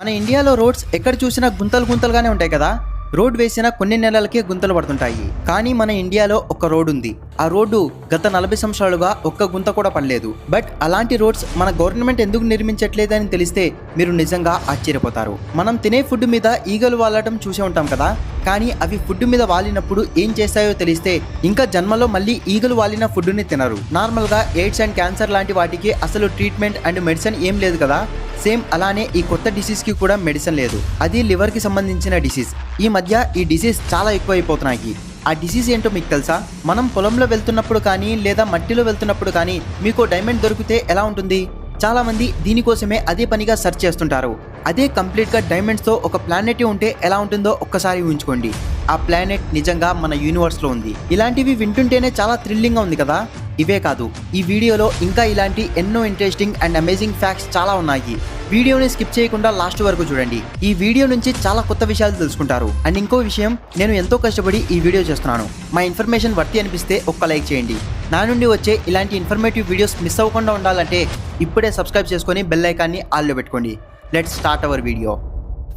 మన ఇండియాలో రోడ్స్ ఎక్కడ చూసినా గుంతలు గుంతలుగానే ఉంటాయి కదా. రోడ్ వేసిన కొన్ని నెలలకే గుంతలు పడుతుంటాయి. కానీ మన ఇండియాలో ఒక రోడ్ ఉంది. ఆ రోడ్డు గత 40 సంవత్సరాలుగా ఒక్క గుంత కూడా పడలేదు. బట్ అలాంటి రోడ్స్ మన గవర్నమెంట్ ఎందుకు నిర్మించట్లేదని తెలిస్తే మీరు నిజంగా ఆశ్చర్యపోతారు. మనం తినే ఫుడ్ మీద ఈగలు వాలటం చూసే ఉంటాం కదా. కానీ అవి ఫుడ్ మీద వాలినప్పుడు ఏం చేస్తాయో తెలిస్తే ఇంకా జన్మలో మళ్ళీ ఈగలు వాలిన ఫుడ్ని తినరు. నార్మల్గా ఎయిడ్స్ అండ్ క్యాన్సర్ లాంటి వాటికి అసలు ట్రీట్మెంట్ అండ్ మెడిసిన్ ఏం లేదు కదా. సేమ్ అలానే ఈ కొత్త డిసీజ్కి కూడా మెడిసిన్ లేదు. అది లివర్కి సంబంధించిన డిసీజ్. ఈ మధ్య ఈ డిసీజ్ చాలా ఎక్కువైపోతున్నాయి. ఆ డిసీజ్ ఏంటో మీకు తెలుసా? మనం పొలంలో వెళ్తున్నప్పుడు కానీ లేదా మట్టిలో వెళ్తున్నప్పుడు కానీ మీకు డైమండ్ దొరికితే ఎలా ఉంటుంది? చాలామంది దీనికోసమే అదే పనిగా సెర్చ్ చేస్తుంటారు. అదే కంప్లీట్గా డైమండ్స్తో ఒక ప్లానెట్ ఉంటే ఎలా ఉంటుందో ఒక్కసారి ఊహించుకోండి. ఆ ప్లానెట్ నిజంగా మన యూనివర్స్లో ఉంది. ఇలాంటివి వింటుంటేనే చాలా థ్రిల్లింగ్గా ఉంది కదా. ఇవే కాదు, ఈ వీడియోలో ఇంకా ఇలాంటి ఎన్నో ఇంట్రెస్టింగ్ అండ్ అమేజింగ్ ఫ్యాక్ట్స్ చాలా ఉన్నాయి. వీడియోని స్కిప్ చేయకుండా లాస్ట్ వరకు చూడండి. ఈ వీడియో నుంచి చాలా కొత్త విషయాలు తెలుసుకుంటారు. అండ్ ఇంకో విషయం, నేను ఎంతో కష్టపడి ఈ వీడియో చేస్తున్నాను. మా ఇన్ఫర్మేషన్ వర్తి అనిపిస్తే ఒక్క లైక్ చేయండి. నా నుండి వచ్చే ఇలాంటి ఇన్ఫర్మేటివ్ వీడియోస్ మిస్ అవ్వకుండా ఉండాలంటే ఇప్పుడే సబ్స్క్రైబ్ చేసుకొని బెల్ ఐకాన్ని ఆల్లో పెట్టుకోండి. Let's start our video.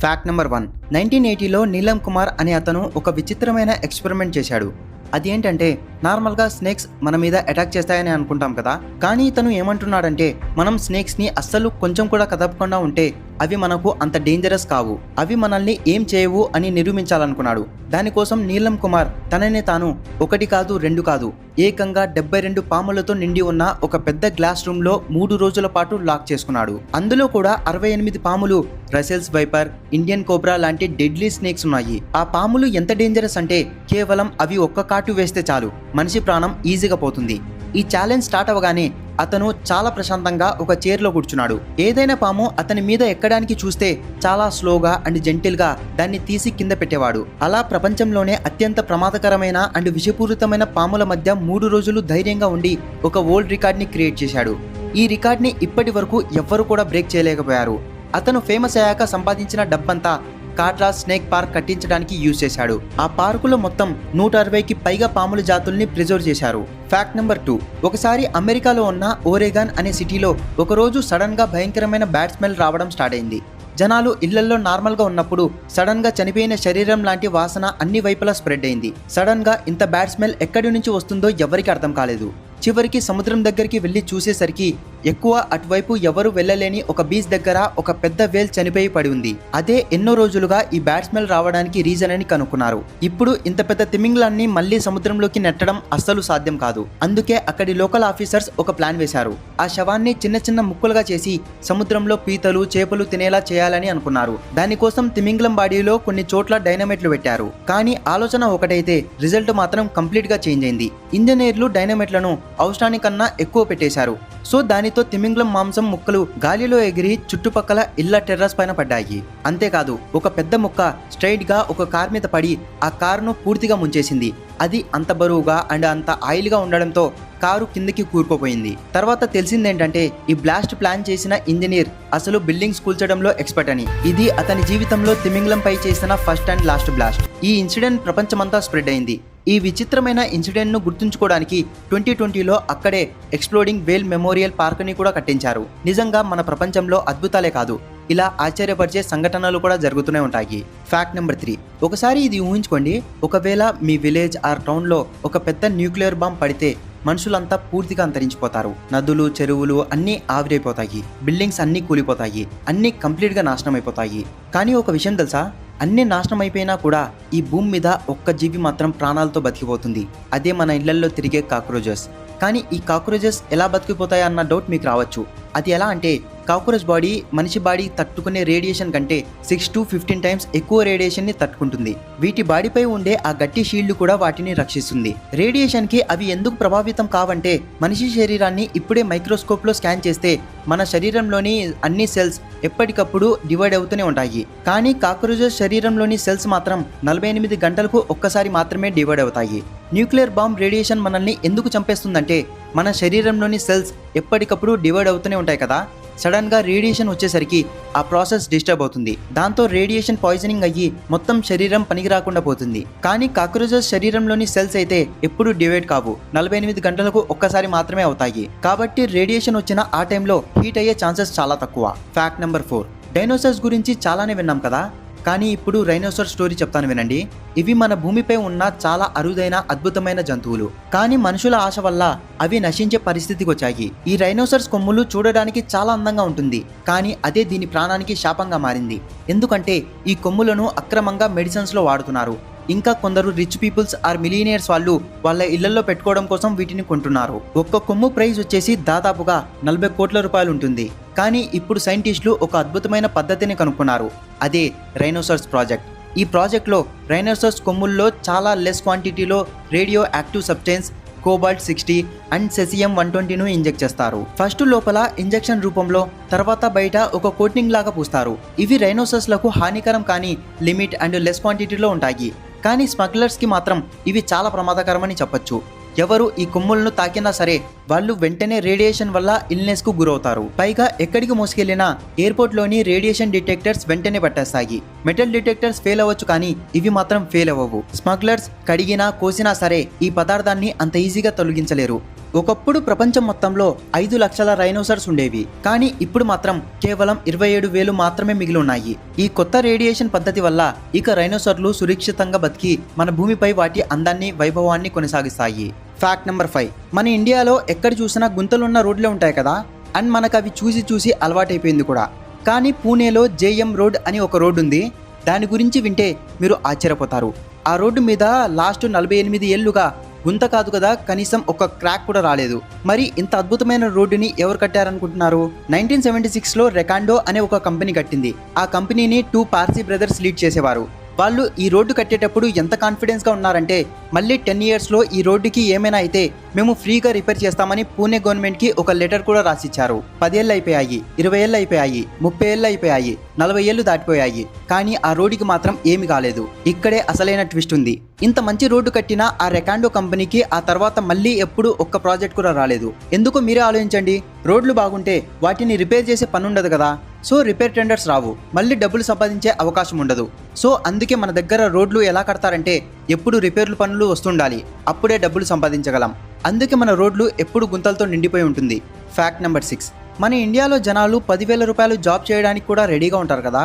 Fact number 1. 1980లో నీలం కుమార్ అనే అతను ఒక విచిత్రమైన ఎక్స్పెరిమెంట్ చేశాడు. అదేంటంటే, నార్మల్గా స్నేక్స్ మన మీద అటాక్ చేస్తాయని అనుకుంటాం కదా. కానీ ఇతను ఏమంటున్నాడంటే, మనం స్నేక్స్ని అస్సలు కొంచెం కూడా కదపకుండా ఉంటే అవి మనకు అంత డేంజరస్ కావు, అవి మనల్ని ఏం చేయవు అని నిరూపించాలనుకున్నాడు. దానికోసం నీలం కుమార్ తనని తాను 1 కాదు 2 కాదు ఏకంగా 72 పాములతో నిండి ఉన్న ఒక పెద్ద గ్లాస్ రూమ్లో 3 రోజుల పాటు లాక్ చేసుకున్నాడు. అందులో కూడా 68 పాములు రసెల్స్ వైపర్, ఇండియన్ కోబ్రా లాంటి డెడ్లీ స్నేక్స్ ఉన్నాయి. ఆ పాములు ఎంత డేంజరస్ అంటే కేవలం అవి ఒక్క కాటు వేస్తే చాలు మనిషి ప్రాణం ఈజీగా పోతుంది. ఈ ఛాలెంజ్ స్టార్ట్ అవ్వగానే అతను చాలా ప్రశాంతంగా ఒక చైర్లో కూర్చున్నాడు. ఏదైనా పాము అతని మీద ఎక్కడానికి చూస్తే చాలా స్లోగా అండ్ జెంటిల్గా దాన్ని తీసి కింద పెట్టేవాడు. అలా ప్రపంచంలోనే అత్యంత ప్రమాదకరమైన అండ్ విషపూరితమైన పాముల మధ్య 3 రోజులు ధైర్యంగా ఉండి ఒక వరల్డ్ రికార్డ్ని క్రియేట్ చేశాడు. ఈ రికార్డ్ని ఇప్పటి వరకు ఎవ్వరు కూడా బ్రేక్ చేయలేకపోయారు. అతను ఫేమస్ అయ్యాక సంపాదించిన డబ్బంతా కాట్లా స్నేక్ పార్క్ కట్టించడానికి యూజ్ చేశాడు. ఆ పార్కులో మొత్తం 160కి పైగా పాముల జాతుల్ని ప్రిజర్వ్ చేశారు. Fact number 2. ఒకసారి అమెరికాలో ఉన్న ఓరెగాన్ అనే సిటీలో ఒకరోజు సడన్ గా భయంకరమైన బ్యాడ్ స్మెల్ రావడం స్టార్ట్ అయింది. జనాలు ఇళ్లల్లో నార్మల్గా ఉన్నప్పుడు సడన్ గా చనిపోయిన శరీరం లాంటి వాసన అన్ని వైపులా స్ప్రెడ్ అయింది. సడన్ గా ఇంత బ్యాడ్ స్మెల్ ఎక్కడి నుంచి వస్తుందో ఎవరికి అర్థం కాలేదు. చివరికి సముద్రం దగ్గరికి వెళ్ళి చూసేసరికి ఎక్కువ అటువైపు ఎవరు వెళ్ళలేని ఒక బీచ్ దగ్గర ఒక పెద్ద వేల్ చనిపోయి పడి ఉంది. అదే ఎన్నో రోజులుగా ఈ బ్యాడ్ స్మెల్ రావడానికి రీజన్ అని కనుక్కున్నారు. ఇప్పుడు ఇంత పెద్ద తిమింగ్లాన్ని మళ్ళీ సముద్రంలోకి నెట్టడం అస్సలు సాధ్యం కాదు. అందుకే అక్కడి లోకల్ ఆఫీసర్స్ ఒక ప్లాన్ వేశారు. ఆ శవాన్ని చిన్న చిన్న ముక్కలుగా చేసి సముద్రంలో పీతలు చేపలు తినేలా చేయాలని అనుకున్నారు. దానికోసం తిమింగ్లం బాడీలో కొన్ని చోట్ల డైనమైట్లు పెట్టారు. కానీ ఆలోచన ఒకటైతే రిజల్ట్ మాత్రం కంప్లీట్ గా చేంజ్ అయింది. ఇంజనీర్లు డైనమైట్లను అవసరానికన్నా ఎక్కువ పెట్టేశారు. సో దానితో తిమింగ్లం మాంసం ముక్కలు గాలిలో ఎగిరి చుట్టుపక్కల ఇళ్ల టెర్రస్ పైన పడ్డాయి. అంతేకాదు ఒక పెద్ద ముక్క స్ట్రైట్ గా ఒక కార్ మీద పడి ఆ కారును పూర్తిగా ముంచేసింది. అది అంత బరువుగా అండ్ అంత ఆయిల్ గా ఉండడంతో కారు కిందకి కూరుకుపోయింది. తర్వాత తెలిసిందేంటంటే ఈ బ్లాస్ట్ ప్లాన్ చేసిన ఇంజనీర్ అసలు బిల్డింగ్స్ కూల్చడంలో ఎక్స్పర్ట్ అని. ఇది అతని జీవితంలో తిమింగ్లం పై చేసిన ఫస్ట్ అండ్ లాస్ట్ బ్లాస్ట్. ఈ ఇన్సిడెంట్ ప్రపంచమంతా స్ప్రెడ్ అయింది. ఈ విచిత్రమైన ఇన్సిడెంట్ ను గుర్తుంచుకోవడానికి 2020లో అక్కడే ఎక్స్ప్లోడింగ్ వేల్ మెమోరియల్ పార్క్ ని కూడా కట్టించారు. నిజంగా మన ప్రపంచంలో అద్భుతాలే కాదు, ఇలా ఆశ్చర్యపరిచే సంఘటనలు కూడా జరుగుతూనే ఉంటాయి. Fact number 3. ఒకసారి ఇది ఊహించుకోండి, ఒకవేళ మీ విలేజ్ ఆర్ టౌన్ లో ఒక పెద్ద న్యూక్లియర్ బాంబ్ పడితే మనుషులంతా పూర్తిగా అంతరించిపోతారు. నదులు చెరువులు అన్నీ ఆవిరైపోతాయి, బిల్డింగ్స్ అన్నీ కూలిపోతాయి, అన్నీ కంప్లీట్గా నాశనం అయిపోతాయి. కానీ ఒక విషయం తెలుసా? అన్ని నాశనం అయిపోయినా కూడా ఈ భూమి మీద ఒక్క జీవి మాత్రం ప్రాణాలతో బతికిపోతుంది. అదే మన ఇళ్లల్లో తిరిగే కాక్రోచెస్. కానీ ఈ కాక్రోచెస్ ఎలా బతికిపోతాయి అన్న డౌట్ మీకు రావచ్చు. అది ఎలా అంటే, కాక్రోచ్ బాడీ మనిషి బాడీ తట్టుకునే రేడియేషన్ కంటే 6 to 15 times ఎక్కువ రేడియేషన్ ని తట్టుకుంటుంది. వీటి బాడీపై ఉండే ఆ గట్టి షీల్డ్ కూడా వాటిని రక్షిస్తుంది. రేడియేషన్ కి అవి ఎందుకు ప్రభావితం కావంటే, మనిషి శరీరాన్ని ఇప్పుడే మైక్రోస్కోప్ లో స్కాన్ చేస్తే మన శరీరంలోని అన్ని సెల్స్ ఎప్పటికప్పుడు డివైడ్ అవుతూనే ఉంటాయి. కానీ కాక్రోచెస్ శరీరంలోని సెల్స్ మాత్రం 48 గంటలకు ఒక్కసారి మాత్రమే డివైడ్ అవుతాయి. న్యూక్లియర్ బాంబ్ రేడియేషన్ మనల్ని ఎందుకు చంపేస్తుందంటే, మన శరీరంలోని సెల్స్ ఎప్పటికప్పుడు డివైడ్ అవుతూనే ఉంటాయి కదా. సడన్ గా రేడియేషన్ వచ్చేసరికి ఆ ప్రాసెస్ డిస్టర్బ్ అవుతుంది. దాంతో రేడియేషన్ పాయిజనింగ్ అయ్యి మొత్తం శరీరం పనికి రాకుండా పోతుంది. కానీ కాక్రోచెస్ శరీరంలోని సెల్స్ అయితే ఎప్పుడు డివైడ్ కావు, 48 గంటలకు ఒక్కసారి మాత్రమే అవుతాయి. కాబట్టి రేడియేషన్ వచ్చిన ఆ టైంలో హీట్ అయ్యే ఛాన్సెస్ చాలా తక్కువ. Fact number 4. డైనోసార్స్ గురించి చాలానే విన్నాం కదా, కానీ ఇప్పుడు రైనోసార్ స్టోరీ చెప్తాను వినండి. ఇవి మన భూమిపై ఉన్న చాలా అరుదైన అద్భుతమైన జంతువులు, కానీ మనుషుల ఆశ వల్ల అవి నశించే పరిస్థితికి వచ్చాయి. ఈ రైనోసార్స్ కొమ్ములు చూడడానికి చాలా అందంగా ఉంటుంది, కానీ అదే దీని ప్రాణానికి శాపంగా మారింది. ఎందుకంటే ఈ కొమ్ములను అక్రమంగా మెడిసిన్స్ లో వాడుతున్నారు. ఇంకా కొందరు రిచ్ పీపుల్స్ ఆర్ మిలీనియర్స్ వాళ్ళు వాళ్ళ ఇళ్లలో పెట్టుకోవడం కోసం వీటిని కొంటున్నారు. ఒక్క కొమ్ము ప్రైస్ వచ్చేసి దాదాపుగా 40 కోట్ల రూపాయలు ఉంటుంది. కానీ ఇప్పుడు సైంటిస్టులు ఒక అద్భుతమైన పద్ధతిని కనుక్కున్నారు. అదే రైనోసార్స్ ప్రాజెక్ట్. ఈ ప్రాజెక్ట్లో రైనోసార్స్ కొమ్ముల్లో చాలా లెస్ క్వాంటిటీలో radioactive substance cobalt sixty and సెసియం-120ను ఇంజెక్ట్ చేస్తారు. ఫస్ట్ లోపల ఇంజెక్షన్ రూపంలో, తర్వాత బయట ఒక కోటింగ్ లాగా పూస్తారు. ఇవి రైనోసార్స్లకు హానికరం కానీ లిమిట్ అండ్ లెస్ క్వాంటిటీలో ఉంటాయి. కానీ స్మగ్లర్స్కి మాత్రం ఇవి చాలా ప్రమాదకరమని చెప్పొచ్చు. ఎవరు ఈ కొమ్ములను తాకినా సరే వాళ్ళు వెంటనే రేడియేషన్ వల్ల ఇల్నెస్ కు గురవుతారు. పైగా ఎక్కడికి మోసుకెళ్లినా ఎయిర్పోర్ట్ లోని రేడియేషన్ డిటెక్టర్స్ వెంటనే పట్టేస్తాయి. మెటల్ డిటెక్టర్స్ ఫెయిల్ అవ్వచ్చు, కానీ ఇవి మాత్రం ఫెయిల్ అవ్వవు. స్మగ్లర్స్ కడిగినా కోసినా సరే ఈ పదార్థాన్ని అంత ఈజీగా తొలగించలేరు. ఒకప్పుడు ప్రపంచం మొత్తంలో 5 లక్షల రైనోసార్స్ ఉండేవి, కానీ ఇప్పుడు మాత్రం కేవలం 27,000 మాత్రమే మిగిలి ఉన్నాయి. ఈ కొత్త రేడియేషన్ పద్ధతి వల్ల ఇక రైనోసార్లు సురక్షితంగా బతికి మన భూమిపై వాటి అందాన్ని వైభవాన్ని కొనసాగిస్తాయి. Fact number 5. మన ఇండియాలో ఎక్కడ చూసినా గుంతలున్న రోడ్లే ఉంటాయి కదా, అండ్ మనకు అవి చూసి చూసి అలవాటైపోయింది కూడా. కానీ పూణేలో జేఎం రోడ్ అని ఒక రోడ్డు ఉంది. దాని గురించి వింటే మీరు ఆశ్చర్యపోతారు. ఆ రోడ్డు మీద లాస్ట్ 48 ఏళ్లుగా గుంత కాదు కదా, కనీసం ఒక క్రాక్ కూడా రాలేదు. మరి ఇంత అద్భుతమైన రోడ్డుని ఎవరు కట్టారనుకుంటున్నారు? 1976లో రెకాండో అనే ఒక కంపెనీ కట్టింది. ఆ కంపెనీని 2 పార్సీ బ్రదర్స్ లీడ్ చేసేవారు. వాళ్ళు ఈ రోడ్డు కట్టేటప్పుడు ఎంత కాన్ఫిడెన్స్గా ఉన్నారంటే, మళ్ళీ 10 ఇయర్స్లో ఈ రోడ్డుకి ఏమైనా అయితే మేము ఫ్రీగా రిపేర్ చేస్తామని పూణే గవర్నమెంట్కి ఒక లెటర్ కూడా రాసిచ్చారు. 10 ఏళ్ళు అయిపోయాయి, 20 ఏళ్ళు అయిపోయాయి, 30 ఏళ్ళు అయిపోయాయి, 40 ఏళ్ళు దాటిపోయాయి, కానీ ఆ రోడ్డుకి మాత్రం ఏమి కాలేదు. ఇక్కడే అసలైన ట్విస్ట్ ఉంది. ఇంత మంచి రోడ్డు కట్టిన ఆ రెకాండో కంపెనీకి ఆ తర్వాత మళ్ళీ ఎప్పుడు ఒక్క ప్రాజెక్ట్ కూడా రాలేదు. ఎందుకో మీరే ఆలోచించండి. రోడ్లు బాగుంటే వాటిని రిపేర్ చేసే పని ఉండదు కదా, సో రిపేర్ టెండర్స్ రావు, మళ్ళీ డబ్బులు సంపాదించే అవకాశం ఉండదు. సో అందుకే మన దగ్గర రోడ్లు ఎలా కడతారంటే ఎప్పుడు రిపేర్లు పనులు వస్తుండాలి, అప్పుడే డబ్బులు సంపాదించగలం. అందుకే మన రోడ్లు ఎప్పుడు గుంతలతో నిండిపోయి ఉంటుంది. Fact number 6. మన ఇండియాలో జనాలు 10,000 రూపాయలు జాబ్ చేయడానికి కూడా రెడీగా ఉంటారు కదా.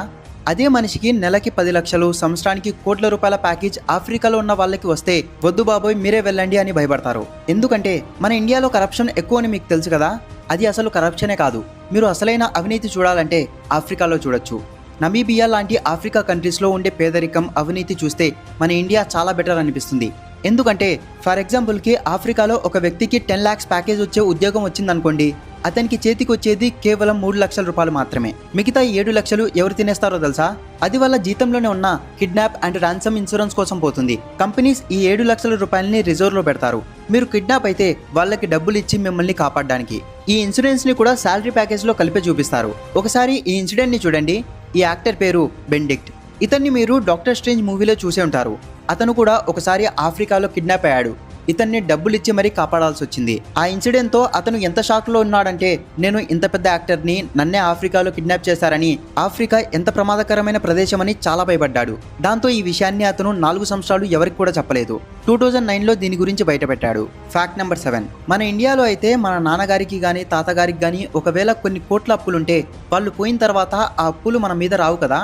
అదే మనిషికి నెలకి 10 లక్షలు, సంవత్సరానికి కోట్ల రూపాయల ప్యాకేజ్ ఆఫ్రికాలో ఉన్న వాళ్ళకి వస్తే వద్దు బాబోయ్ మీరే వెళ్ళండి అని భయపడతారు. ఎందుకంటే మన ఇండియాలో కరప్షన్ ఎక్కువ అని మీకు తెలుసు కదా. అది అసలు కరప్షనే కాదు. మీరు అసలైన అవినీతి చూడాలంటే ఆఫ్రికాలో చూడొచ్చు. నమీబియా లాంటి ఆఫ్రికా కంట్రీస్లో ఉండే పేదరికం, అవినీతి చూస్తే మన ఇండియా చాలా బెటర్ అనిపిస్తుంది. ఎందుకంటే ఫర్ ఎగ్జాంపుల్కి ఆఫ్రికాలో ఒక వ్యక్తికి 10 lakhs ప్యాకేజ్ వచ్చే ఉద్యోగం వచ్చిందనుకోండి, అతనికి చేతికి వచ్చేది కేవలం 3 లక్షల రూపాయలు మాత్రమే. మిగతా 7 లక్షలు ఎవరు తినేస్తారో తెలుసా? అది వాళ్ళ జీతంలోనే ఉన్న కిడ్నాప్ అండ్ రాన్సమ్ ఇన్సూరెన్స్ కోసం పోతుంది. కంపెనీస్ ఈ 7 లక్షల రూపాయలని రిజర్వ్లో పెడతారు. మీరు కిడ్నాప్ అయితే వాళ్ళకి డబ్బులు ఇచ్చి మిమ్మల్ని కాపాడడానికి. ఈ ఇన్సూరెన్స్ని కూడా శాలరీ ప్యాకేజ్లో కలిపే చూపిస్తారు. ఒకసారి ఈ ఇన్సిడెంట్ని చూడండి. ఈ యాక్టర్ పేరు బెండిక్ట్. ఇతన్ని మీరు డాక్టర్ స్ట్రేంజ్ మూవీలో చూసే ఉంటారు. అతను కూడా ఒకసారి ఆఫ్రికాలో కిడ్నాప్ అయ్యాడు. ఇతన్ని డబ్బులు ఇచ్చి మరీ కాపాడాల్సి వచ్చింది. ఆ ఇన్సిడెంట్తో అతను ఎంత షాక్లో ఉన్నాడంటే, నేను ఇంత పెద్ద యాక్టర్ని నన్నే ఆఫ్రికాలో కిడ్నాప్ చేశారని, ఆఫ్రికా ఎంత ప్రమాదకరమైన ప్రదేశమని చాలా భయపడ్డాడు. దాంతో ఈ విషయాన్ని అతను 4 సంవత్సరాలు ఎవరికి కూడా చెప్పలేదు. 2009లో దీని గురించి బయటపెట్టాడు. Fact number 7. మన ఇండియాలో అయితే మన నాన్నగారికి కానీ తాతగారికి కానీ ఒకవేళ కొన్ని కోట్ల అప్పులుంటే వాళ్ళు పోయిన తర్వాత ఆ అప్పులు మన మీద రావు కదా.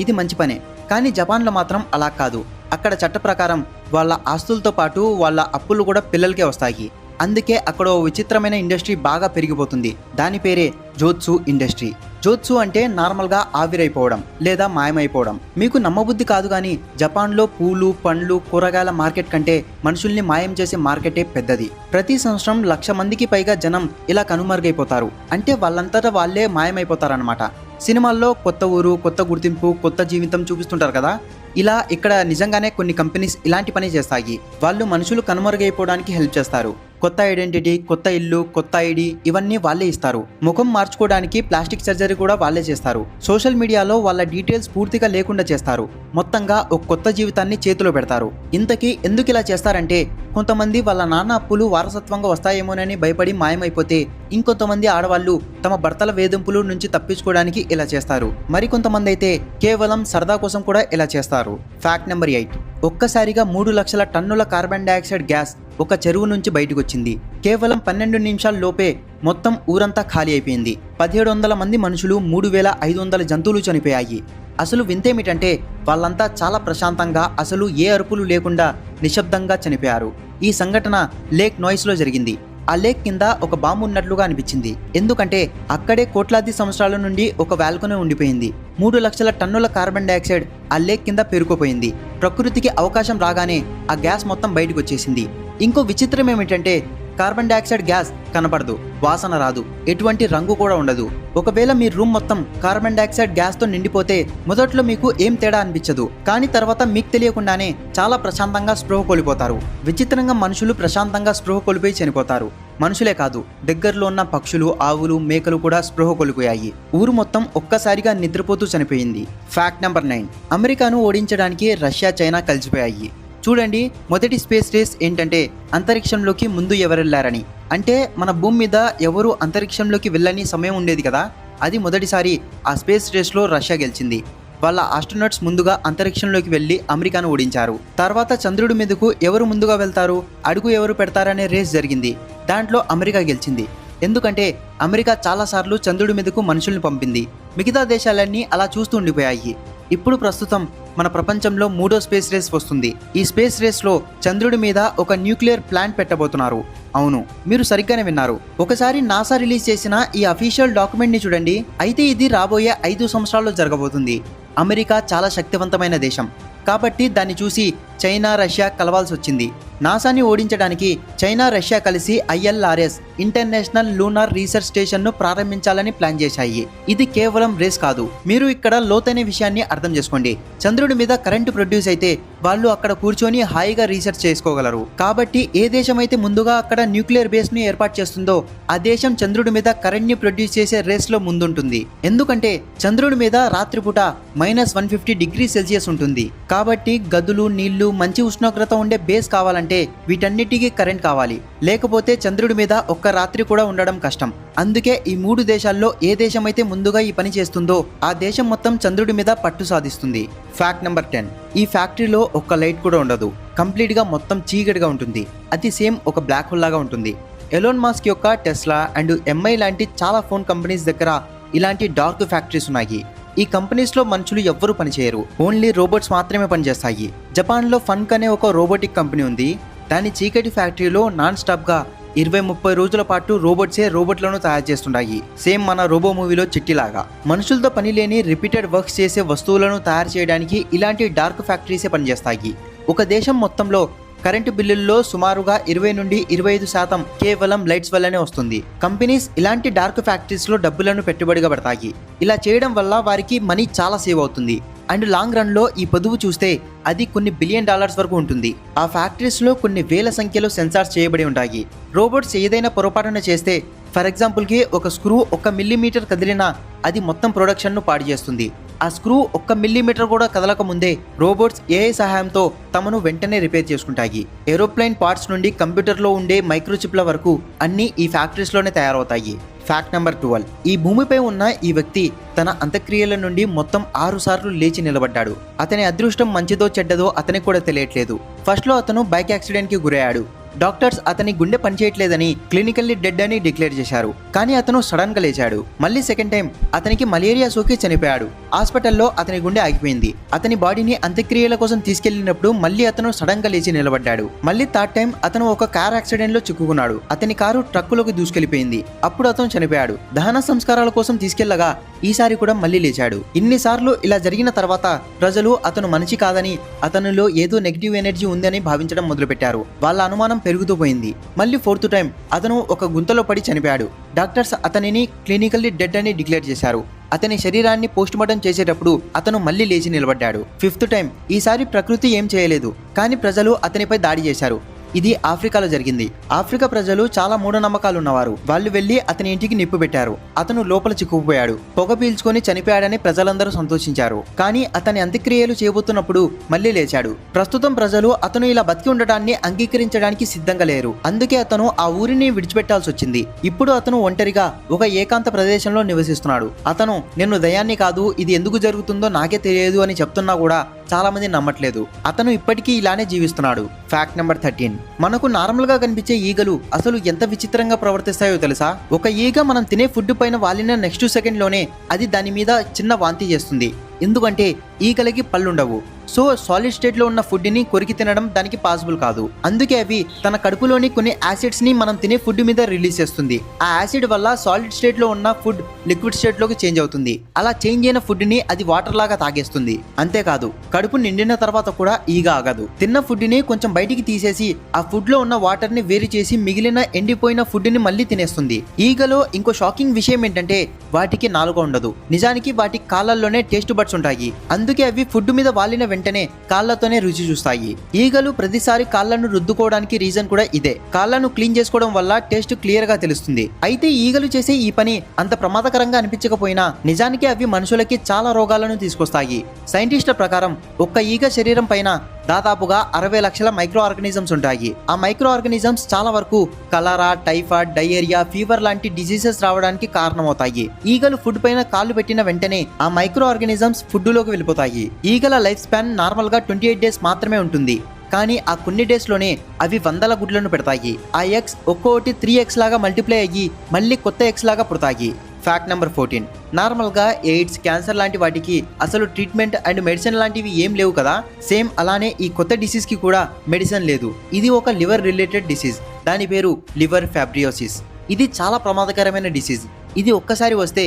ఇది మంచి పనే. కానీ జపాన్లో మాత్రం అలా కాదు. అక్కడ చట్ట ప్రకారం వాళ్ళ ఆస్తులతో పాటు వాళ్ళ అప్పులు కూడా పిల్లలకే వస్తాయి. అందుకే అక్కడ ఓ విచిత్రమైన ఇండస్ట్రీ బాగా పెరిగిపోతుంది. దాని పేరే జోత్సు ఇండస్ట్రీ. జోత్సు అంటే నార్మల్గా ఆవిరైపోవడం లేదా మాయమైపోవడం. మీకు నమ్మబుద్ధి కాదు కానీ జపాన్లో పూలు, పండ్లు, కూరగాయల మార్కెట్ కంటే మనుషుల్ని మాయం చేసే మార్కెటే పెద్దది. ప్రతి సంవత్సరం 1,00,000 మందికి పైగా జనం ఇలా కనుమరుగైపోతారు. అంటే వాళ్ళంతటా వాళ్ళే మాయమైపోతారనమాట. సినిమాల్లో కొత్త ఊరు, కొత్త గుర్తింపు, కొత్త జీవితం చూపిస్తుంటారు కదా. ఇలా ఇక్కడ నిజంగానే కొన్ని కంపెనీస్ ఇలాంటి పని చేస్తాయి. వాళ్ళు మనుషులు కనుమరుగైపోవడానికి హెల్ప్ చేస్తారు. కొత్త ఐడెంటిటీ, కొత్త ఇల్లు, కొత్త ఐడి ఇవన్నీ వాళ్ళే ఇస్తారు. ముఖం మార్చుకోవడానికి ప్లాస్టిక్ సర్జరీ కూడా వాళ్ళే చేస్తారు. సోషల్ మీడియాలో వాళ్ళ డీటెయిల్స్ పూర్తిగా లేకుండా చేస్తారు. మొత్తంగా ఒక కొత్త జీవితాన్ని చేతిలో పెడతారు. ఇంతకీ ఎందుకు ఇలా చేస్తారంటే, కొంతమంది వాళ్ళ నాన్న అప్పులు వారసత్వంగా వస్తాయేమోనని భయపడి మాయమైపోతే, ఇంకొంతమంది ఆడవాళ్ళు తమ భర్తల వేధింపుల నుంచి తప్పించుకోవడానికి ఇలా చేస్తారు. మరికొంతమంది అయితే కేవలం సరదా కోసం కూడా ఇలా చేస్తారు. Fact number 8. ఒక్కసారిగా 3 లక్షల టన్నుల కార్బన్ డైఆక్సైడ్ గ్యాస్ ఒక చెరువు నుంచి బయటకు వచ్చింది. కేవలం 12 నిమిషాల లోపే మొత్తం ఊరంతా ఖాళీ అయిపోయింది. 1700 మంది మనుషులు, 3500 జంతువులు చనిపోయాయి. అసలు వింతేమిటంటే వాళ్ళంతా చాలా ప్రశాంతంగా, అసలు ఏ అరుపులు లేకుండా నిశ్శబ్దంగా చనిపోయారు. ఈ సంఘటన లేక్ నోయిస్లో జరిగింది. ఆ లేక్ కింద ఒక బాంబు ఉన్నట్లుగా అనిపించింది. ఎందుకంటే అక్కడే కోట్లాది సంవత్సరాల నుండి ఒక వాల్కనీ ఉండిపోయింది. 3 లక్షల టన్నుల కార్బన్ డైఆక్సైడ్ ఆ లేక్ కింద పేరుకుపోయింది. ప్రకృతికి అవకాశం రాగానే ఆ గ్యాస్ మొత్తం బయటకు వచ్చేసింది. ఇంకో విచిత్రం ఏమిటంటే కార్బన్ డైఆక్సైడ్ గ్యాస్ కనపడదు, వాసన రాదు, ఎటువంటి రంగు కూడా ఉండదు. ఒకవేళ మీ రూమ్ మొత్తం కార్బన్ డైఆక్సైడ్ గ్యాస్తో నిండిపోతే మొదట్లో మీకు ఏం తేడా అనిపించదు, కానీ తర్వాత మీకు తెలియకుండానే చాలా ప్రశాంతంగా స్పృహ కోల్పోతారు. విచిత్రంగా మనుషులు ప్రశాంతంగా స్పృహ కోల్పోయి చనిపోతారు. మనుషులే కాదు, దగ్గరలో ఉన్న పక్షులు, ఆవులు, మేకలు కూడా స్పృహ కోల్పోయాయి. ఊరు మొత్తం ఒక్కసారిగా నిద్రపోతూ చనిపోయింది. Fact number 9. అమెరికాను ఓడించడానికి రష్యా, చైనా కలిసిపోయాయి. చూడండి, మొదటి స్పేస్ రేస్ ఏంటంటే అంతరిక్షంలోకి ముందు ఎవరెళ్లారని. అంటే మన భూమి మీద ఎవరు అంతరిక్షంలోకి వెళ్ళని సమయం ఉండేది కదా, అది మొదటిసారి ఆ స్పేస్ రేస్లో రష్యా గెలిచింది. వాళ్ళ ఆస్ట్రోనట్స్ ముందుగా అంతరిక్షంలోకి వెళ్ళి అమెరికాను ఓడించారు. తర్వాత చంద్రుడి మీదకు ఎవరు ముందుగా వెళ్తారు, అడుగు ఎవరు పెడతారనే రేస్ జరిగింది. దాంట్లో అమెరికా గెలిచింది. ఎందుకంటే అమెరికా చాలాసార్లు చంద్రుడి మీదకు మనుషుల్ని పంపింది. మిగతా దేశాలన్నీ అలా చూస్తూ ఉండిపోయాయి. ఇప్పుడు ప్రస్తుతం మన ప్రపంచంలో 3వ స్పేస్ రేస్ వస్తుంది. ఈ స్పేస్ రేస్లో చంద్రుడి మీద ఒక న్యూక్లియర్ ప్లాంట్ పెట్టబోతున్నారు. అవును, మీరు సరిగ్గానే విన్నారు. ఒకసారి నాసా రిలీజ్ చేసిన ఈ అఫీషియల్ డాక్యుమెంట్ని చూడండి. అయితే ఇది రాబోయే 5 సంవత్సరాల్లో జరగబోతుంది. అమెరికా చాలా శక్తివంతమైన దేశం కాబట్టి దాన్ని చూసి చైనా, రష్యా కలవాల్సి వచ్చింది. నాసాని ఓడించడానికి చైనా, రష్యా కలిసి ILRS ఇంటర్నేషనల్ లూనార్ రీసెర్చ్ స్టేషన్ను ప్రారంభించాలని ప్లాన్ చేశాయి. ఇది కేవలం రేస్ కాదు. మీరు ఇక్కడ లోతైన విషయాన్ని అర్థం చేసుకోండి. చంద్రుడి మీద కరెంటు ప్రొడ్యూస్ అయితే వాళ్ళు అక్కడ కూర్చొని హాయిగా రీసెర్చ్ చేసుకోగలరు. కాబట్టి ఏ దేశం అయితే ముందుగా అక్కడ న్యూక్లియర్ బేస్ ని ఏర్పాటు చేస్తుందో ఆ దేశం చంద్రుడి మీద కరెంట్ ని ప్రొడ్యూస్ చేసే రేస్ లో ముందుంటుంది. ఎందుకంటే చంద్రుడి మీద రాత్రిపూట -150 డిగ్రీ సెల్సియస్ ఉంటుంది. కాబట్టి గదులు, నీళ్లు, మంచి ఉష్ణోగ్రత ఉండే బేస్ కావాలంటే వీటన్నిటికీ కరెంట్ కావాలి. లేకపోతే చంద్రుడి మీద ఒక్క రాత్రి కూడా ఉండడం కష్టం. అందుకే ఈ 3 దేశాల్లో ఏ దేశం అయితే ముందుగా ఈ పని చేస్తుందో ఆ దేశం మొత్తం చంద్రుడి మీద పట్టు సాధిస్తుంది. Fact number 10. ఈ ఫ్యాక్టరీలో ఒక్క లైట్ కూడా ఉండదు. కంప్లీట్ గా మొత్తం చీకటిగా ఉంటుంది. అది సేమ్ ఒక బ్లాక్ హోల్ లాగా ఉంటుంది. ఎలోన్ మాస్క్ యొక్క టెస్లా అండ్ MI లాంటి చాలా ఫోన్ కంపెనీస్ దగ్గర ఇలాంటి డార్క్ ఫ్యాక్టరీస్ ఉన్నాయి. ఈ కంపెనీస్లో మనుషులు ఎవ్వరూ పనిచేయరు, ఓన్లీ రోబోట్స్ మాత్రమే పనిచేస్తాయి. జపాన్లో ఫన్క్ అనే ఒక రోబోటిక్ కంపెనీ ఉంది. దాని చీకటి ఫ్యాక్టరీలో నాన్ స్టాప్గా 20-30 రోజుల పాటు రోబోట్లను తయారు చేస్తుంటాయి. సేమ్ మన రోబో మూవీలో చిట్టిలాగా. మనుషులతో పని లేని రిపీటెడ్ వర్క్స్ చేసే వస్తువులను తయారు చేయడానికి ఇలాంటి డార్క్ ఫ్యాక్టరీసే పనిచేస్తాయి. ఒక దేశం మొత్తంలో కరెంటు బిల్లుల్లో సుమారుగా 20-25% కేవలం లైట్స్ వల్లనే వస్తుంది. కంపెనీస్ ఇలాంటి డార్క్ ఫ్యాక్టరీస్లో డబ్బులను పెట్టుబడిగా పెడతాయి. ఇలా చేయడం వల్ల వారికి మనీ చాలా సేవ్ అవుతుంది. అండ్ లాంగ్ రన్లో ఈ పొదుపు చూస్తే అది కొన్ని $1 బిలియన్ వరకు ఉంటుంది. ఆ ఫ్యాక్టరీస్లో కొన్ని వేల సంఖ్యలో సెన్సార్స్ చేయబడి ఉంటాయి. రోబోట్స్ ఏదైనా పొరపాటున చేస్తే, ఫర్ ఎగ్జాంపుల్కి ఒక స్క్రూ 1 మిల్లీమీటర్ కదిలినా అది మొత్తం ప్రొడక్షన్ను పాడు చేస్తుంది. ఆ స్క్రూ 1 మిల్లీమీటర్ కూడా కదలక ముందే రోబోట్స్ AI సహాయంతో తమను వెంటనే రిపేర్ చేసుకుంటాయి. ఏరోప్లేన్ పార్ట్స్ నుండి కంప్యూటర్లో ఉండే మైక్రోచిప్ల వరకు అన్నీ ఈ ఫ్యాక్టరీస్లోనే తయారవుతాయి. Fact number 12. ఈ భూమిపై ఉన్న ఈ వ్యక్తి తన అంత్యక్రియల నుండి మొత్తం 6 సార్లు లేచి నిలబడ్డాడు. అతని అదృష్టం మంచిదో చెడ్డదో అతనికి కూడా తెలియట్లేదు. ఫస్ట్లో అతను బైక్ యాక్సిడెంట్కి గురయ్యాడు. డాక్టర్స్ అతని గుండె పనిచేయట్లేదని క్లినికల్లీ డెడ్ అని డిక్లేర్ చేశారు. కానీ అతను సడన్ గా లేచాడు. మళ్ళీ సెకండ్ టైం అతనికి మలేరియా సోకి చనిపోయాడు. హాస్పిటల్లో అతని గుండె ఆగిపోయింది. అతని బాడీని అంత్యక్రియల కోసం తీసుకెళ్లినప్పుడు మళ్ళీ అతను సడన్ గా లేచి నిలబడ్డాడు. మళ్ళీ థర్డ్ టైం అతను ఒక కార్ యాక్సిడెంట్ లో చిక్కుకున్నాడు. అతని కారు ట్రక్కులోకి దూసుకెళ్లిపోయింది. అప్పుడు అతను చనిపోయాడు. దహన సంస్కారాల కోసం తీసుకెళ్లగా ఈసారి కూడా మళ్ళీ లేచాడు. ఇన్నిసార్లు ఇలా జరిగిన తర్వాత ప్రజలు అతను మనిషి కాదని, అతనిలో ఏదో నెగిటివ్ ఎనర్జీ ఉందని భావించడం మొదలుపెట్టారు. వాళ్ళ అనుమానం పెరుగుతూ పోయింది. మళ్ళీ ఫోర్త్ టైం అతను ఒక గుంతలో పడి చనిపోయాడు. డాక్టర్స్ అతనిని క్లినికల్లీ డెడ్ అని డిక్లేర్ చేశారు. అతని శరీరాన్ని పోస్ట్మార్టం చేసేటప్పుడు అతను మళ్ళీ లేచి నిలబడ్డాడు. ఫిఫ్త్ టైం ఈసారి ప్రకృతి ఏం చేయలేదు, కానీ ప్రజలు అతనిపై దాడి చేశారు. ఇది ఆఫ్రికాలో జరిగింది. ఆఫ్రికా ప్రజలు చాలా మూఢనమ్మకాలు ఉన్నవారు. వాళ్ళు వెళ్లి అతని ఇంటికి నిప్పు పెట్టారు. అతను లోపల చిక్కుకుపోయాడు. పొగ పీల్చుకొని చనిపోయాడని ప్రజలందరూ సంతోషించారు. కానీ అతని అంత్యక్రియలు చేయబోతున్నప్పుడు మళ్ళీ లేచాడు. ప్రస్తుతం ప్రజలు అతను ఇలా బతికి ఉండటాన్ని అంగీకరించడానికి సిద్ధంగా లేరు. అందుకే అతను ఆ ఊరిని విడిచిపెట్టాల్సి వచ్చింది. ఇప్పుడు అతను ఒంటరిగా ఒక ఏకాంత ప్రదేశంలో నివసిస్తున్నాడు. అతను నేను దయాన్ని కాదు, ఇది ఎందుకు జరుగుతుందో నాకే తెలియదు అని చెప్తున్నా కూడా చాలా మంది నమ్మట్లేదు. అతను ఇప్పటికీ ఇలానే జీవిస్తున్నాడు. Fact number 13. మనకు నార్మల్ గా కనిపించే ఈగలు అసలు ఎంత విచిత్రంగా ప్రవర్తిస్తాయో తెలుసా? ఒక ఈగ మనం తినే ఫుడ్ పైన వాలిన నెక్స్ట్ సెకండ్ లోనే అది దాని మీద చిన్న వాంతి చేస్తుంది. ఎందుకంటే ఈగలకి పళ్ళుండవు. సో సాలిడ్ స్టేట్ లో ఉన్న ఫుడ్ ని కొరికి తినడం దానికి పాసిబుల్ కాదు. అందుకే అవి తన కడుపులోని కొన్ని యాసిడ్స్ ని మనం తినే ఫుడ్ మీద రిలీజ్ చేస్తుంది. ఆ యాసిడ్ వల్ల సాలిడ్ స్టేట్ లో ఉన్న ఫుడ్ లిక్విడ్ స్టేట్ లోకి చేంజ్ అవుతుంది. అలా చేంజ్ అయిన ఫుడ్ ని అది వాటర్ లాగా తాగేస్తుంది. అంతేకాదు, కడుపు నిండిన తర్వాత కూడా ఈగ ఆగదు. తిన్న ఫుడ్ ని కొంచెం బయటికి తీసేసి ఆ ఫుడ్ లో ఉన్న వాటర్ ని వేరు చేసి మిగిలిన ఎండిపోయిన ఫుడ్ ని మళ్ళీ తినేస్తుంది. ఈగలో ఇంకో షాకింగ్ విషయం ఏంటంటే వాటికి నాలుక ఉండదు. నిజానికి వాటి కాళ్ళల్లోనే టేస్ట్ బడ్స్ ఉంటాయి. అందుకే అవి ఫుడ్ మీద వాలిన వెంటనే కాళ్ళతోనే రుచి చూస్తాయి. ఈగలు ప్రతిసారి కాళ్ళను రుద్దుకోవడానికి రీజన్ కూడా ఇదే. కాళ్ళను క్లీన్ చేసుకోవడం వల్ల టేస్ట్ క్లియర్ గా తెలుస్తుంది. అయితే ఈగలు చేసే ఈ పని అంత ప్రమాదకరంగా అనిపించకపోయినా నిజానికి అవి మనుషులకి చాలా రోగాలను తీసుకొస్తాయి. సైంటిస్టుల ప్రకారం ఒక్క ఈగ శరీరం పైన దాదాపుగా 60 లక్షల మైక్రో ఆర్గనిజమ్స్ ఉంటాయి. ఆ మైక్రో ఆర్గనిజమ్స్ చాలా వరకు కలరా, టైఫాయిడ్, డయేరియా, ఫీవర్ లాంటి డిసీజెస్ రావడానికి కారణమవుతాయి. ఈగలు ఫుడ్ పైన కాళ్ళు పెట్టిన వెంటనే ఆ మైక్రో ఆర్గనిజమ్స్ ఫుడ్ లోకి వెళ్ళిపోతాయి. ఈగల లైఫ్ స్పాన్ నార్మల్ గా 28 డేస్ మాత్రమే ఉంటుంది. కానీ ఆ కొన్ని డేస్ లోనే అవి 100 గుడ్లను పెడతాయి. ఆ ఎగ్స్ ఒక్కొక్కటి 3x లాగా మల్టిప్లై అయ్యి మళ్ళీ కొత్త ఎగ్స్ లాగా పుడతాయి. Fact number 14. నార్మల్గా ఎయిడ్స్, క్యాన్సర్ లాంటి వాటికి అసలు ట్రీట్మెంట్ అండ్ మెడిసిన్ లాంటివి ఏం లేవు కదా. సేమ్ అలానే ఈ కొత్త డిసీజ్కి కూడా మెడిసిన్ లేదు. ఇది ఒక లివర్ రిలేటెడ్ డిసీజ్. దాని పేరు లివర్ ఫ్యాబ్రియోసిస్. ఇది చాలా ప్రమాదకరమైన డిసీజ్. ఇది ఒక్కసారి వస్తే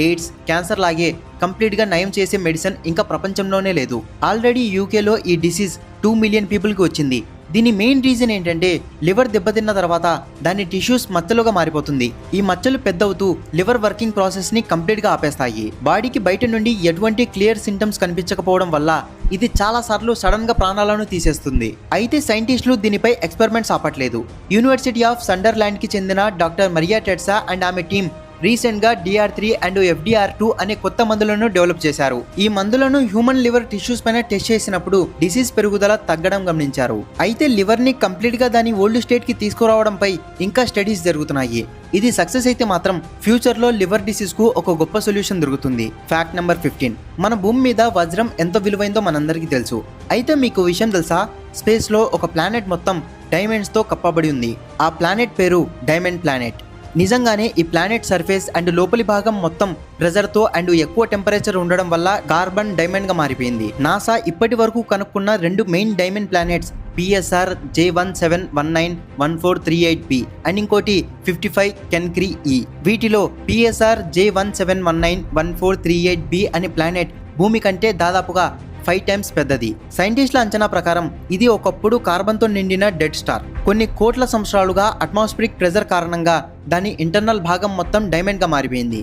ఎయిడ్స్, క్యాన్సర్ లాగే కంప్లీట్గా నయం చేసే మెడిసిన్ ఇంకా ప్రపంచంలోనే లేదు. ఆల్రెడీ యూకేలో ఈ డిసీజ్ 2 మిలియన్ పీపుల్కి వచ్చింది. దీని మెయిన్ రీజన్ ఏంటంటే లివర్ దెబ్బతిన్న తర్వాత దాని టిష్యూస్ మచ్చలుగా మారిపోతుంది. ఈ మచ్చలు పెద్దవుతూ లివర్ వర్కింగ్ ప్రాసెస్ ని కంప్లీట్ గా ఆపేస్తాయి. బాడీకి బయట నుండి ఎటువంటి క్లియర్ సింటమ్స్ కనిపించకపోవడం వల్ల ఇది చాలా సార్లు సడన్ గా ప్రాణాలను తీసేస్తుంది. అయితే సైంటిస్టులు దీనిపై ఎక్స్పెరిమెంట్స్ ఆపట్లేదు. యూనివర్సిటీ ఆఫ్ సండర్లాండ్ కి చెందిన డాక్టర్ మరియా టెడ్సా అండ్ ఆమె టీం రీసెంట్ గా DR3 అండ్ FDR2 అనే కొత్త మందులను డెవలప్ చేశారు. ఈ మందులను హ్యూమన్ లివర్ టిష్యూస్ పైన టెస్ట్ చేసినప్పుడు డిసీజ్ పెరుగుదల తగ్గడం గమనించారు. అయితే లివర్ ని కంప్లీట్ గా దాని ఓల్డ్ స్టేట్ కి తీసుకురావడంపై ఇంకా స్టడీస్ జరుగుతున్నాయి. ఇది సక్సెస్ అయితే మాత్రం ఫ్యూచర్ లో లివర్ డిసీజ్ కు ఒక గొప్ప సొల్యూషన్ దొరుకుతుంది. Fact number 15. మన భూమి మీద వజ్రం ఎంత విలువైందో మనందరికీ తెలుసు. అయితే మీకు విషయం తెలుసా? స్పేస్ లో ఒక ప్లానెట్ మొత్తం డైమండ్స్ తో కప్పబడి ఉంది. ఆ ప్లానెట్ పేరు డైమండ్ ప్లానెట్. నిజంగానే ఈ ప్లానెట్ సర్ఫేస్ అండ్ లోపలి భాగం మొత్తం ప్రెజర్ తో అండ్ ఎక్కువ టెంపరేచర్ ఉండడం వల్ల కార్బన్ డైమండ్ గా మారిపోయింది. నాసా ఇప్పటి వరకు కనుక్కున్న 2 main diamond planets PSR J17191438b and ఇంకోటి 55 కెన్క్రీ E. వీటిలో PSR J17191438b అనే ప్లానెట్ భూమి కంటే దాదాపుగా 5 టైమ్స్ పెద్దది. సైంటిస్టుల అంచనా ప్రకారం ఇది ఒకప్పుడు కార్బన్తో నిండిన డెడ్ స్టార్. కొన్ని కోట్ల సంవత్సరాలుగా అట్మాస్ఫిరిక్ ప్రెజర్ కారణంగా దాని ఇంటర్నల్ భాగం మొత్తం డైమండ్ గా మారిపోయింది.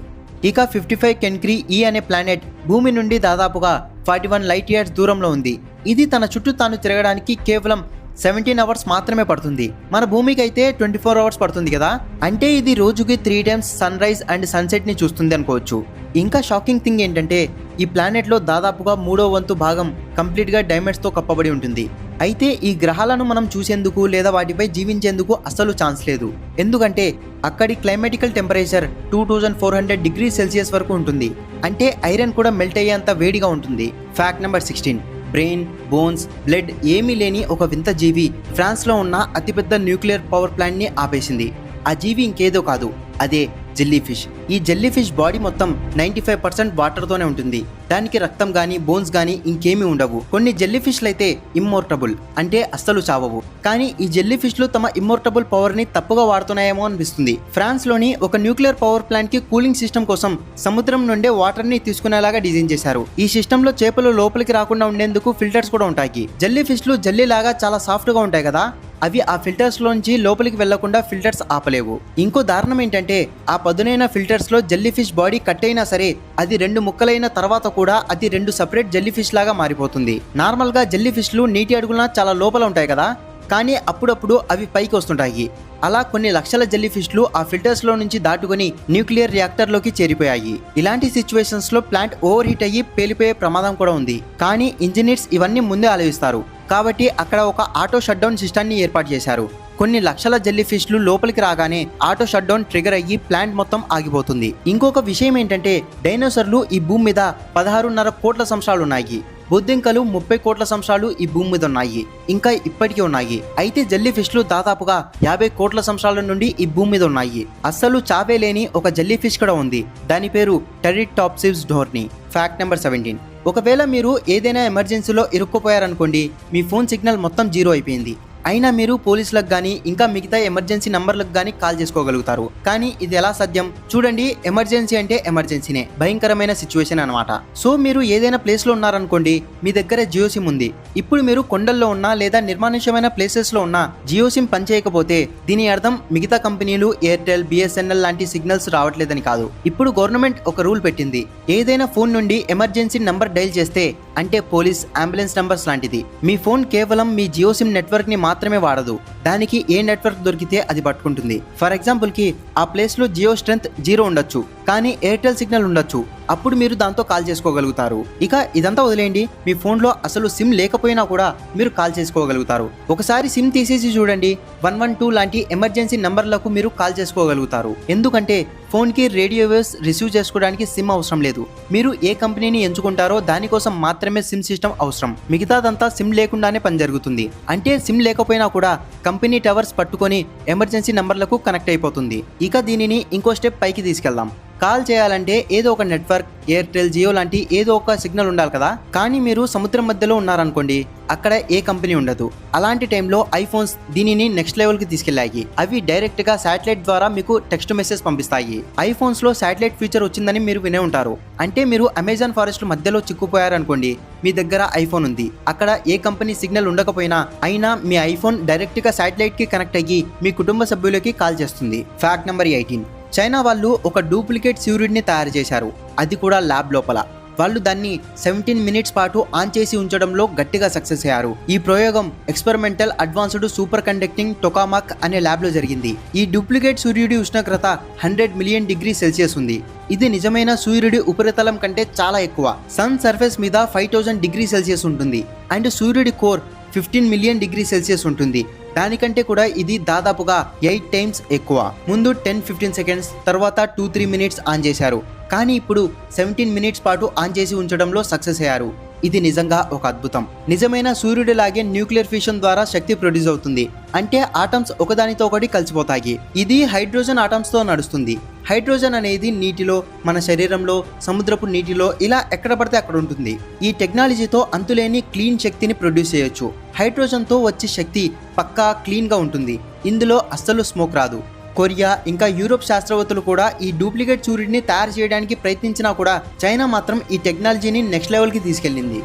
ఇక 55 కెన్క్రీ E అనే ప్లానెట్ భూమి నుండి దాదాపుగా 41 లైట్ ఇయర్స్ దూరంలో ఉంది. ఇది తన చుట్టూ తాను తిరగడానికి కేవలం 17 అవర్స్ మాత్రమే పడుతుంది. మన భూమికి అయితే 24 అవర్స్ పడుతుంది కదా. అంటే ఇది రోజుకి 3 times sunrise and sunset ని చూస్తుంది అనుకోవచ్చు. ఇంకా షాకింగ్ థింగ్ ఏంటంటే ఈ ప్లానెట్ లో దాదాపుగా 3వ వంతు భాగం కంప్లీట్ గా డైమండ్స్ తో కప్పబడి ఉంటుంది. అయితే ఈ గ్రహాలను మనం చూసేందుకు లేదా వాటిపై జీవించేందుకు అస్సలు ఛాన్స్ లేదు. ఎందుకంటే అక్కడి క్లైమాటికల్ టెంపరేచర్ 2400 డిగ్రీ సెల్సియస్ వరకు ఉంటుంది. అంటే ఐరన్ కూడా మెల్ట్ అయ్యేంత వేడిగా ఉంటుంది. Fact number 16. Brain, bones, blood ఏమీ లేని ఒక వింత జీవి ఫ్రాన్స్లో ఉన్న అతిపెద్ద న్యూక్లియర్ పవర్ ప్లాంట్ ని ఆపేసింది. ఆ జీవి ఇంకేదో కాదు, అదే జెల్లీ ఫిష్. ఈ జెల్లీ ఫిష్ బాడీ మొత్తం 95% వాటర్తోనే ఉంటుంది. దానికి రక్తం గానీ, బోన్స్ గానీ ఇంకేమీ ఉండవు. కొన్ని జెల్లీ ఫిష్లు అయితే ఇమ్మోర్టబుల్, అంటే అస్సలు చావవు. కానీ ఈ జెల్లీ ఫిష్లు తమ ఇమ్మోర్టబుల్ పవర్ ని తప్పుగా వాడుతున్నాయేమో అనిపిస్తుంది. ఫ్రాన్స్ లోని ఒక న్యూక్లియర్ పవర్ ప్లాంట్ కి కూలింగ్ సిస్టమ్ కోసం సముద్రం నుండే వాటర్ ని తీసుకునేలాగా డిజైన్ చేశారు. ఈ సిస్టమ్ లో చేపలు లోపలికి రాకుండా ఉండేందుకు ఫిల్టర్స్ కూడా ఉంటాయి. జెల్లీ ఫిష్లు జెల్లీ లాగా చాలా సాఫ్ట్ గా ఉంటాయి కదా, అవి ఆ ఫిల్టర్స్ లోంచి లోపలికి వెళ్లకుండా ఫిల్టర్స్ ఆపలేవు. ఇంకో దారుణం ఏంటంటే ఆ పదునైన ఫిల్టర్స్ లో జెల్లీ ఫిష్ బాడీ కట్ అయినా సరే అది 2 ముక్కలైన తర్వాత కూడా అది 2 సెపరేట్ జెల్లీ ఫిష్ లాగా మారిపోతుంది. నార్మల్ గా జెల్లీ ఫిష్లు నీటి అడుగున చాలా లోపల ఉంటాయి కదా, కానీ అప్పుడప్పుడు అవి పైకి వస్తుంటాయి. అలా కొన్ని లక్షల జెల్లీ ఫిష్లు ఆ ఫిల్టర్స్ లో నుంచి దాటుకుని న్యూక్లియర్ రియాక్టర్ లోకి చేరిపోయాయి. ఇలాంటి సిచ్యువేషన్స్ లో ప్లాంట్ ఓవర్ హీట్ అయ్యి పేలిపోయే ప్రమాదం కూడా ఉంది. కానీ ఇంజనీర్స్ ఇవన్నీ ముందే ఆలోచిస్తారు కాబట్టి అక్కడ ఒక ఆటో షట్ డౌన్ సిస్టాన్ని ఏర్పాటు చేశారు. కొన్ని లక్షల జెల్లీ ఫిష్లు లోపలికి రాగానే ఆటో షట్ డౌన్ ట్రిగర్ అయ్యి ప్లాంట్ మొత్తం ఆగిపోతుంది. ఇంకొక విషయం ఏంటంటే డైనోసార్లు ఈ భూమి మీద 16.5 కోట్ల సంవత్సరాలు ఉన్నాయి. బొద్దింకలు 30 కోట్ల సంవత్సరాలు ఈ భూమి మీద ఉన్నాయి, ఇంకా ఇప్పటికీ ఉన్నాయి. అయితే జెల్లీ ఫిష్లు దాదాపుగా 50 కోట్ల సంవత్సరాల నుండి ఈ భూమి మీద ఉన్నాయి. అస్సలు చావే లేని ఒక జెల్లీ ఫిష్ కూడా ఉంది, దాని పేరు టెరిటాప్సిస్ డోర్ని. Fact number 17. ఒకవేళ మీరు ఏదైనా ఎమర్జెన్సీలో ఇరుక్కుపోయారనుకోండి, మీ ఫోన్ సిగ్నల్ మొత్తం జీరో అయిపోయింది, అయినా మీరు పోలీసులకు కానీ ఇంకా మిగతా ఎమర్జెన్సీ నంబర్లకు కానీ కాల్ చేసుకోగలుగుతారు. కానీ ఇది ఎలా సాధ్యం? చూడండి, ఎమర్జెన్సీ అంటే ఎమర్జెన్సీనే, భయంకరమైన సిచ్యువేషన్ అనమాట. సో మీరు ఏదైనా ప్లేస్లో ఉన్నారనుకోండి, మీ దగ్గర జియో సిమ్ ఉంది. ఇప్పుడు మీరు కొండల్లో ఉన్నా లేదా నిర్మానుష్యమైన ప్లేసెస్లో ఉన్నా జియో సిమ్ పనిచేయకపోతే దీని అర్థం మిగతా కంపెనీలు ఎయిర్టెల్, బిఎస్ఎన్ఎల్ లాంటి సిగ్నల్స్ రావట్లేదని కాదు. ఇప్పుడు గవర్నమెంట్ ఒక రూల్ పెట్టింది, ఏదైనా ఫోన్ నుండి ఎమర్జెన్సీ నంబర్ డైల్ చేస్తే, అంటే పోలీస్, అంబులెన్స్ నంబర్స్ లాంటిది, మీ ఫోన్ కేవలం మీ జియో సిమ్ నెట్వర్క్ ని మాత్రమే వాడదు, దానికి ఏ నెట్వర్క్ దొరికితే అది పట్టుకుంటుంది. ఫర్ ఎగ్జాంపుల్ కి ఆ ప్లేస్ లో జియో స్ట్రెంత్ 0 ఉండొచ్చు, కానీ ఎయిర్టెల్ సిగ్నల్ ఉండొచ్చు, అప్పుడు మీరు దాంతో కాల్ చేసుకోగలుగుతారు. ఇక ఇదంతా వదిలేయండి, మీ ఫోన్లో అసలు సిమ్ లేకపోయినా కూడా మీరు కాల్ చేసుకోగలుగుతారు. ఒకసారి సిమ్ తీసేసి చూడండి, 112 లాంటి ఎమర్జెన్సీ నంబర్లకు మీరు కాల్ చేసుకోగలుగుతారు. ఎందుకంటే ఫోన్కి రేడియో వేవ్స్ రిసీవ్ చేసుకోవడానికి సిమ్ అవసరం లేదు. మీరు ఏ కంపెనీని ఎంచుకుంటారో దానికోసం మాత్రమే సిమ్ సిస్టమ్ అవసరం, మిగతాదంతా సిమ్ లేకుండానే పని జరుగుతుంది. అంటే సిమ్ లేకపోయినా కూడా కంపెనీ టవర్స్ పట్టుకొని ఎమర్జెన్సీ నంబర్లకు కనెక్ట్ అయిపోతుంది. ఇక దీనిని ఇంకో స్టెప్ పైకి తీసుకెళ్దాం. కాల్ చేయాలంటే ఏదో ఒక నెట్వర్క్, ఎయిర్టెల్, జియో లాంటి ఏదో ఒక సిగ్నల్ ఉండాలి కదా. కానీ మీరు సముద్రం మధ్యలో ఉన్నారనుకోండి, అక్కడ ఏ కంపెనీ ఉండదు. అలాంటి టైంలో ఐఫోన్స్ దీనిని నెక్స్ట్ లెవెల్కి తీసుకెళ్లాయి. అవి డైరెక్ట్ గా శాటిలైట్ ద్వారా మీకు టెక్స్ట్ మెసేజ్ పంపిస్తాయి. ఐఫోన్స్ లో శాటిలైట్ ఫీచర్ వచ్చిందని మీరు వినే ఉంటారు. అంటే మీరు అమెజాన్ ఫారెస్ట్ మధ్యలో చిక్కుపోయారనుకోండి, మీ దగ్గర ఐఫోన్ ఉంది, అక్కడ ఏ కంపెనీ సిగ్నల్ ఉండకపోయినా అయినా మీ ఐఫోన్ డైరెక్ట్ గా శాటిలైట్ కి కనెక్ట్ అయ్యి మీ కుటుంబ సభ్యులకి కాల్ చేస్తుంది. Fact number 18. చైనా వాళ్ళు ఒక డూప్లికేట్ సూర్యుడిని తయారు చేశారు, అది కూడా ల్యాబ్ లోపల. వాళ్ళు దాన్ని 17 మినిట్స్ పాటు ఆన్ చేసి ఉంచడంలో గట్టిగా సక్సెస్ అయ్యారు. ఈ ప్రయోగం ఎక్స్పెరిమెంటల్ అడ్వాన్స్డ్ సూపర్ కండక్టింగ్ టొకామాక్ అనే ల్యాబ్ లో జరిగింది. ఈ డూప్లికేట్ సూర్యుడి ఉష్ణోగ్రత 100 మిలియన్ డిగ్రీ సెల్సియస్ ఉంది. ఇది నిజమైన సూర్యుడి ఉపరితలం కంటే చాలా ఎక్కువ. సన్ సర్ఫేస్ మీద 5000 డిగ్రీ సెల్సియస్ ఉంటుంది, అండ్ సూర్యుడి కోర్ 15 మిలియన్ డిగ్రీ సెల్సియస్ ఉంటుంది. దానికంటే కూడా ఇది దాదాపుగా 8 టైమ్స్ ఎక్కువ. ముందు 10-15 సెకండ్స్, తర్వాత 2-3 మినిట్స్ ఆన్ చేశారు, కానీ ఇప్పుడు 17 మినిట్స్ పాటు ఆన్ చేసి ఉంచడంలో సక్సెస్ అయ్యారు. ఇది నిజంగా ఒక అద్భుతం. నిజమైన సూర్యుడిలాగే న్యూక్లియర్ ఫిషన్ ద్వారా శక్తి ప్రొడ్యూస్ అవుతుంది, అంటే ఆటమ్స్ ఒకదానితో ఒకటి కలిసిపోతాయి. ఇది హైడ్రోజన్ ఆటమ్స్ తో నడుస్తుంది. హైడ్రోజన్ అనేది నీటిలో, మన శరీరంలో, సముద్రపు నీటిలో, ఇలా ఎక్కడ పడితే అక్కడ ఉంటుంది. ఈ టెక్నాలజీతో అంతులేని క్లీన్ శక్తిని ప్రొడ్యూస్ చేయొచ్చు. హైడ్రోజన్తో వచ్చే శక్తి పక్కా క్లీన్గా ఉంటుంది, ఇందులో అస్సలు స్మోక్ రాదు. కొరియా ఇంకా యూరోప్ శాస్త్రవేత్తలు కూడా ఈ డూప్లికేట్ సూర్యుడిని తయారు చేయడానికి ప్రయత్నించినా కూడా చైనా మాత్రం ఈ టెక్నాలజీని నెక్స్ట్ లెవెల్కి తీసుకెళ్ళింది.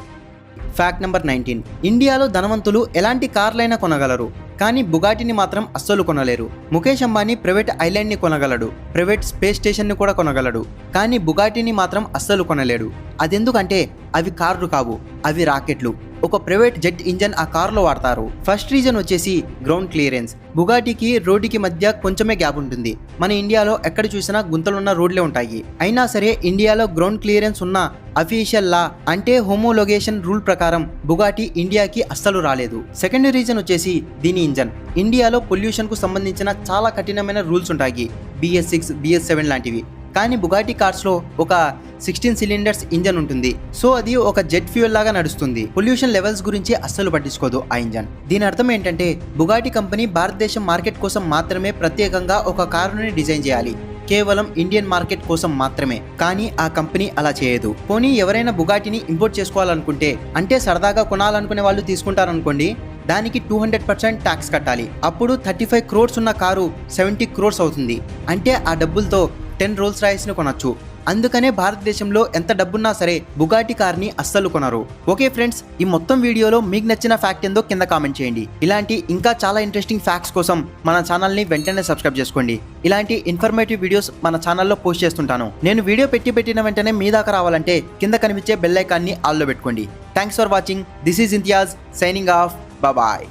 Fact number 19. ఇండియాలో ధనవంతులు ఎలాంటి కార్లైనా కొనగలరు, కానీ బుగాటిని మాత్రం అస్సలు కొనలేరు. ముఖేష్ అంబానీ ప్రైవేట్ ఐలాండ్ని కొనగలడు, ప్రైవేట్ స్పేస్ స్టేషన్ని కూడా కొనగలడు, కానీ బుగాటిని మాత్రం అస్సలు కొనలేడు. అదెందుకంటే అవి కార్లు కావు, అవి రాకెట్లు. ఒక ప్రైవేట్ జెట్ ఇంజన్ ఆ కారులో వాడతారు. ఫస్ట్ రీజన్ వచ్చేసి గ్రౌండ్ క్లియరెన్స్. బుగాటికి రోడ్డుకి మధ్య కొంచెమే గ్యాప్ ఉంటుంది. మన ఇండియాలో ఎక్కడ చూసినా గుంతలున్న రోడ్లే ఉంటాయి. అయినా సరే ఇండియాలో గ్రౌండ్ క్లియరెన్స్ ఉన్న అఫీషియల్ లా, అంటే హోమోలోగేషన్ రూల్ ప్రకారం బుగాటి ఇండియాకి అస్సలు రాలేదు. సెకండ్ రీజన్ వచ్చేసి దీని ఇంజన్. ఇండియాలో పొల్యూషన్ కు సంబంధించిన చాలా కఠినమైన రూల్స్ ఉంటాయి, BS6, BS7 లాంటివి. కానీ బుగాటి కార్స్ లో ఒక 16 సిలిండర్స్ ఇంజన్ ఉంటుంది. సో అది ఒక జెట్ ఫ్యూయల్ లాగా నడుస్తుంది. పొల్యూషన్ లెవెల్స్ గురించి అస్సలు పట్టించుకోదు ఆ ఇంజన్. దీని అర్థం ఏంటంటే బుగాటి కంపెనీ భారతదేశం మార్కెట్ కోసం మాత్రమే ప్రత్యేకంగా ఒక కారుని డిజైన్ చేయాలి, కేవలం ఇండియన్ మార్కెట్ కోసం మాత్రమే. కానీ ఆ కంపెనీ అలా చేయదు. పోనీ ఎవరైనా బుగాటిని ఇంపోర్ట్ చేసుకోవాలనుకుంటే, అంటే సరదాగా కొనాలనుకునే వాళ్ళు తీసుకుంటారనుకోండి, దానికి 200% ట్యాక్స్ కట్టాలి. అప్పుడు 35 crores ఉన్న కారు 70 crores అవుతుంది. అంటే ఆ డబ్బులతో 10 రోల్స్ రాయిస్ని కొనొచ్చు. అందుకనే భారతదేశంలో ఎంత డబ్బున్నా సరే బుగాటి కార్ని అస్సలు కొనరు. ఓకే ఫ్రెండ్స్, ఈ మొత్తం వీడియోలో మీకు నచ్చిన ఫ్యాక్ట్ ఏందో కింద కామెంట్ చేయండి. ఇలాంటి ఇంకా చాలా ఇంట్రెస్టింగ్ ఫ్యాక్ట్స్ కోసం మన ఛానల్ని వెంటనే సబ్స్క్రైబ్ చేసుకోండి. ఇలాంటి ఇన్ఫర్మేటివ్ వీడియోస్ మన ఛానల్లో పోస్ట్ చేస్తుంటాను. నేను వీడియో పెట్టిన వెంటనే మీ దాకా రావాలంటే కింద కనిపించే బెల్ ఐకాన్ని ఆల్లో పెట్టుకోండి. Thanks for watching. This is Imtiaz signing off. Bye.